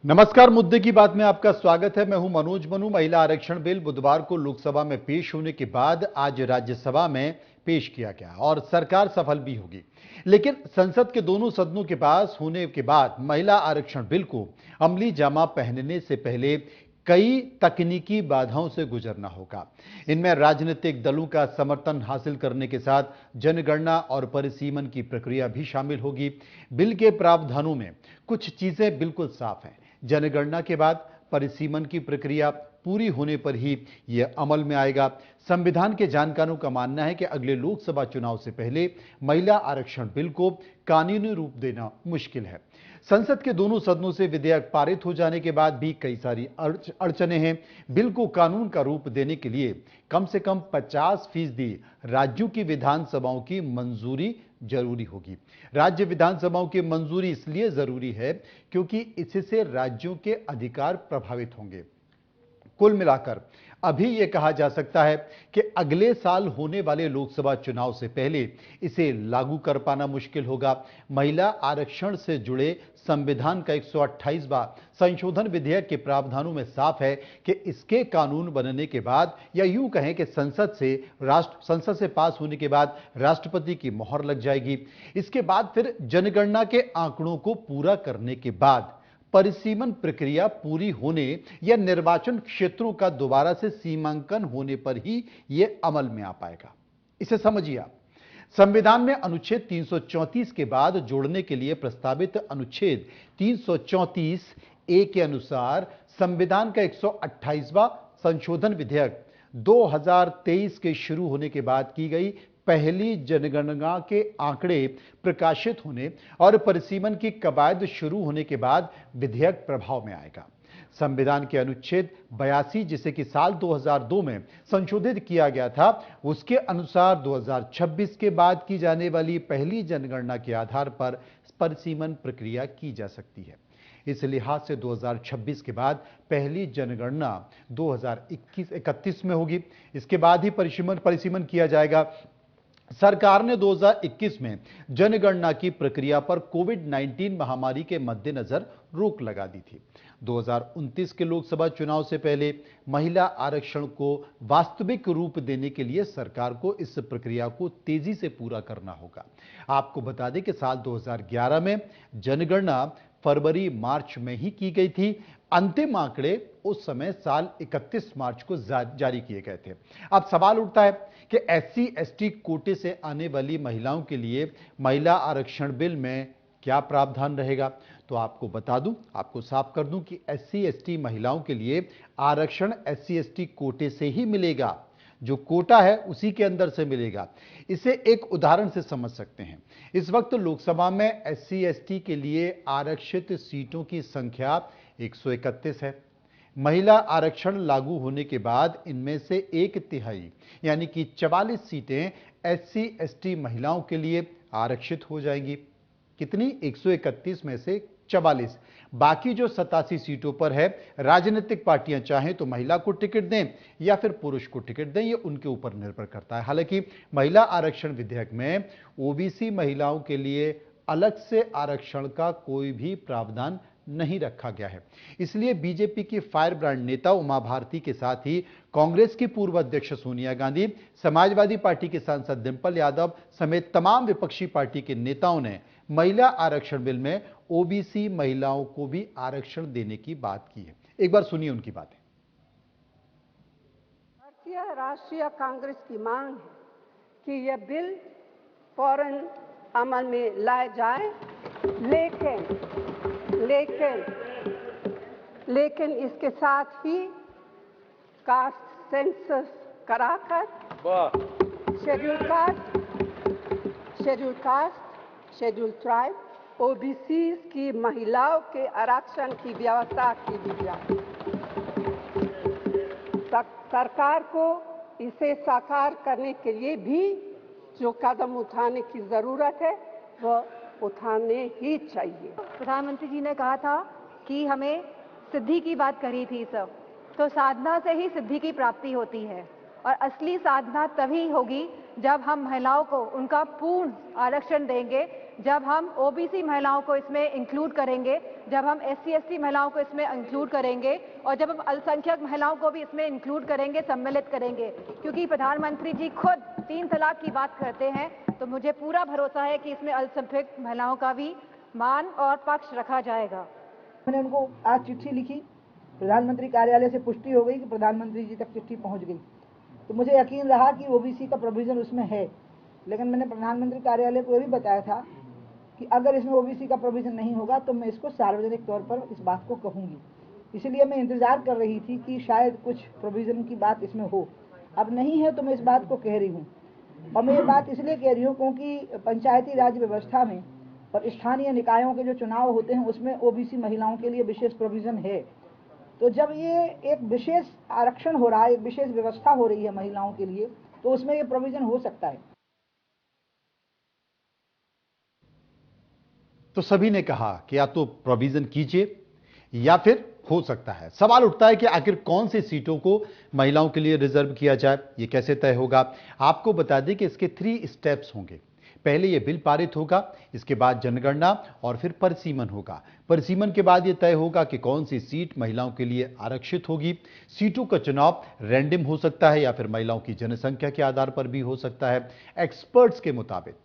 नमस्कार। मुद्दे की बात में आपका स्वागत है। मैं हूं मनोज मनु। महिला आरक्षण बिल बुधवार को लोकसभा में पेश होने के बाद आज राज्यसभा में पेश किया गया और सरकार सफल भी होगी, लेकिन संसद के दोनों सदनों के पास होने के बाद महिला आरक्षण बिल को अमली जामा पहनने से पहले कई तकनीकी बाधाओं से गुजरना होगा। इनमें राजनीतिक दलों का समर्थन हासिल करने के साथ जनगणना और परिसीमन की प्रक्रिया भी शामिल होगी। बिल के प्रावधानों में कुछ चीजें बिल्कुल साफ हैं। जनगणना के बाद परिसीमन की प्रक्रिया पूरी होने पर ही यह अमल में आएगा। संविधान के जानकारों का मानना है कि अगले लोकसभा चुनाव से पहले महिला आरक्षण बिल को कानूनी रूप देना मुश्किल है। संसद के दोनों सदनों से विधेयक पारित हो जाने के बाद भी कई सारी अड़चनें हैं। बिल को कानून का रूप देने के लिए कम से कम 50% राज्यों की विधानसभाओं की मंजूरी जरूरी होगी। राज्य विधानसभाओं की मंजूरी इसलिए जरूरी है क्योंकि इससे राज्यों के अधिकार प्रभावित होंगे। कुल मिलाकर अभी यह कहा जा सकता है कि अगले साल होने वाले लोकसभा चुनाव से पहले इसे लागू कर पाना मुश्किल होगा। महिला आरक्षण से जुड़े संविधान का 128वां संशोधन विधेयक के प्रावधानों में साफ है कि इसके कानून बनने के बाद, या यूं कहें कि संसद से पास होने के बाद राष्ट्रपति की मोहर लग जाएगी। इसके बाद फिर जनगणना के आंकड़ों को पूरा करने के बाद परिसीमन प्रक्रिया पूरी होने या निर्वाचन क्षेत्रों का दोबारा से सीमांकन होने पर ही यह अमल में आ पाएगा। इसे समझिए आप। संविधान में अनुच्छेद 334 के बाद जोड़ने के लिए प्रस्तावित अनुच्छेद 334 ए के अनुसार संविधान का 128वां संशोधन विधेयक 2023 के शुरू होने के बाद की गई पहली जनगणना के आंकड़े प्रकाशित होने और परिसीमन की कवायद शुरू होने के बाद विधेयक प्रभाव में आएगा। संविधान के अनुच्छेद 82, जिसे कि साल 2002 में संशोधित किया गया था, उसके अनुसार 2026 के बाद की जाने वाली पहली जनगणना के आधार पर परिसीमन प्रक्रिया की जा सकती है। इस लिहाज से 2026 के बाद पहली जनगणना 2031 में होगी। इसके बाद ही परिसीमन किया जाएगा। सरकार ने 2021 में जनगणना की प्रक्रिया पर कोविड-19 महामारी के मद्देनजर रोक लगा दी थी। 2029 के लोकसभा चुनाव से पहले महिला आरक्षण को वास्तविक रूप देने के लिए सरकार को इस प्रक्रिया को तेजी से पूरा करना होगा। आपको बता दें कि साल 2011 में जनगणना फरवरी मार्च में ही की गई थी। अंतिम आंकड़े उस समय साल 31 मार्च को जारी किए गए थे। अब सवाल उठता है कि SC/ST कोटे से आने वाली महिलाओं के लिए महिला आरक्षण बिल में क्या प्रावधान रहेगा। तो आपको बता दूं, आपको साफ कर दूं कि SC/ST महिलाओं के लिए आरक्षण SC/ST कोटे से ही मिलेगा। जो कोटा है उसी के अंदर से मिलेगा। इसे एक उदाहरण से समझ सकते हैं। इस वक्त लोकसभा में SC/ST के लिए आरक्षित सीटों की संख्या 131 है। महिला आरक्षण लागू होने के बाद इनमें से 1/3 यानी कि 44 सीटें SC/ST महिलाओं के लिए आरक्षित हो जाएंगी। कितनी? 131 में से 44। बाकी जो 87 सीटों पर है, राजनीतिक पार्टियां चाहें तो महिला को टिकट दें या फिर पुरुष को टिकट दें, ये उनके ऊपर निर्भर करता है। हालांकि महिला आरक्षण विधेयक में OBC महिलाओं के लिए अलग से आरक्षण का कोई भी प्रावधान नहीं रखा गया है। इसलिए बीजेपी की फायर ब्रांड नेता उमा भारती के साथ ही कांग्रेस की पूर्व अध्यक्ष सोनिया गांधी, समाजवादी पार्टी के सांसद डिंपल यादव समेत तमाम विपक्षी पार्टी के नेताओं ने महिला आरक्षण बिल में OBC महिलाओं को भी आरक्षण देने की बात की है। एक बार सुनिए उनकी बातें। भारतीय राष्ट्रीय कांग्रेस की मांग है कि यह बिल फौरन अमल में लाया जाए, लेकिन इसके साथ ही कास्ट सेंसस कराकर schedule caste, schedule tribe, OBCs की महिलाओं के आरक्षण की व्यवस्था की जाए। सरकार को इसे साकार करने के लिए भी जो कदम उठाने की जरूरत है वह उठाने ही चाहिए। प्रधानमंत्री जी ने कहा था कि हमें सिद्धि की बात करी थी सब, तो साधना से ही सिद्धि की प्राप्ति होती है और असली साधना तभी होगी जब हम महिलाओं को उनका पूर्ण आरक्षण देंगे, जब हम ओबीसी महिलाओं को इसमें इंक्लूड करेंगे, जब हम एससी एसटी महिलाओं को इसमें इंक्लूड करेंगे और जब हम अल्पसंख्यक महिलाओं को भी इसमें इंक्लूड करेंगे, सम्मिलित करेंगे। क्योंकि प्रधानमंत्री जी खुद 3 तलाक की बात करते हैं, तो मुझे पूरा भरोसा है कि इसमें अल्पसंख्यक महिलाओं का भी मान और पक्ष रखा जाएगा। मैंने उनको आज चिट्ठी लिखी, प्रधानमंत्री कार्यालय से पुष्टि हो गई कि प्रधानमंत्री जी तक चिट्ठी पहुंच गई, तो मुझे यकीन रहा कि ओबीसी का प्रोविज़न उसमें है। लेकिन मैंने प्रधानमंत्री कार्यालय को ये भी बताया था कि अगर इसमें ओबीसी का प्रोविज़न नहीं होगा तो मैं इसको सार्वजनिक तौर पर इस बात को कहूँगी। इसलिए मैं इंतज़ार कर रही थी कि शायद कुछ प्रोविज़न की बात इसमें हो। अब नहीं है तो मैं इस बात को कह रही हूँ। और मैं ये बात इसलिए कह रही हूँ क्योंकि पंचायती राज व्यवस्था में और स्थानीय निकायों के जो चुनाव होते हैं उसमें ओबीसी महिलाओं के लिए विशेष प्रोविज़न है। तो जब ये एक विशेष आरक्षण हो रहा है, एक विशेष व्यवस्था हो रही है महिलाओं के लिए, तो उसमें ये प्रोविज़न हो सकता है। तो सभी ने कहा कि या तो प्रोविजन कीजिए या फिर हो सकता है। सवाल उठता है कि आखिर कौन सी सीटों को महिलाओं के लिए रिजर्व किया जाए, ये कैसे तय होगा। आपको बता दें कि इसके 3 स्टेप्स होंगे। पहले यह बिल पारित होगा, इसके बाद जनगणना और फिर परिसीमन होगा। परिसीमन के बाद यह तय होगा कि कौन सी सीट महिलाओं के लिए आरक्षित होगी। सीटों का चुनाव रैंडम हो सकता है या फिर महिलाओं की जनसंख्या के आधार पर भी हो सकता है। एक्सपर्ट्स के मुताबिक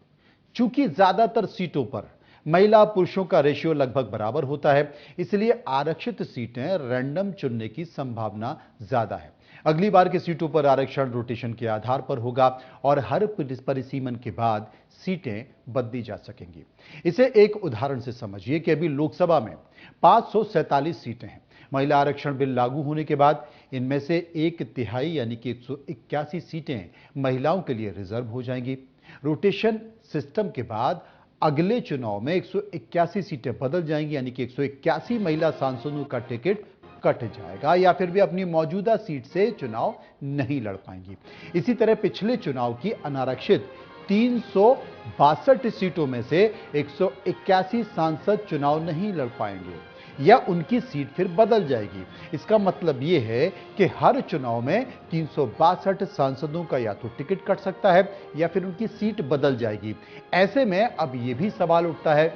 चूंकि ज्यादातर सीटों पर महिला पुरुषों का रेशियो लगभग बराबर होता है, इसलिए आरक्षित सीटें रैंडम चुनने की संभावना ज्यादा है। अगली बार की सीटों पर आरक्षण रोटेशन के आधार पर होगा और हर परिसीमन के बाद सीटें बदली जा सकेंगी। इसे एक उदाहरण से समझिए कि अभी लोकसभा में 547 सीटें हैं। महिला आरक्षण बिल लागू होने के बाद इनमें से 1/3 यानी कि 181 सीटें महिलाओं के लिए रिजर्व हो जाएंगी। रोटेशन सिस्टम के बाद अगले चुनाव में 181 सीटें बदल जाएंगी, यानी कि 181 महिला सांसदों का टिकट कट जाएगा या फिर वे अपनी मौजूदा सीट से चुनाव नहीं लड़ पाएंगी। इसी तरह पिछले चुनाव की अनारक्षित 362 सीटों में से 181 सांसद चुनाव नहीं लड़ पाएंगे या उनकी सीट फिर बदल जाएगी। इसका मतलब यह है कि हर चुनाव में 362 सांसदों का या तो टिकट कट सकता है या फिर उनकी सीट बदल जाएगी। ऐसे में अब यह भी सवाल उठता है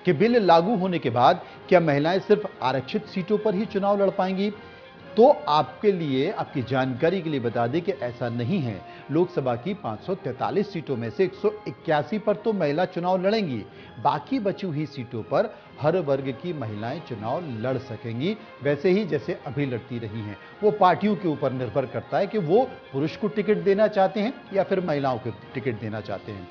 कि बिल लागू होने के बाद क्या महिलाएं सिर्फ आरक्षित सीटों पर ही चुनाव लड़ पाएंगी? तो आपके लिए, आपकी जानकारी के लिए बता दें कि ऐसा नहीं है। लोकसभा की 543 सीटों में से 181 पर तो महिला चुनाव लड़ेंगी, बाकी बची हुई सीटों पर हर वर्ग की महिलाएं चुनाव लड़ सकेंगी, वैसे ही जैसे अभी लड़ती रही हैं। वो पार्टियों के ऊपर निर्भर करता है कि वो पुरुष को टिकट देना चाहते हैं या फिर महिलाओं को टिकट देना चाहते हैं।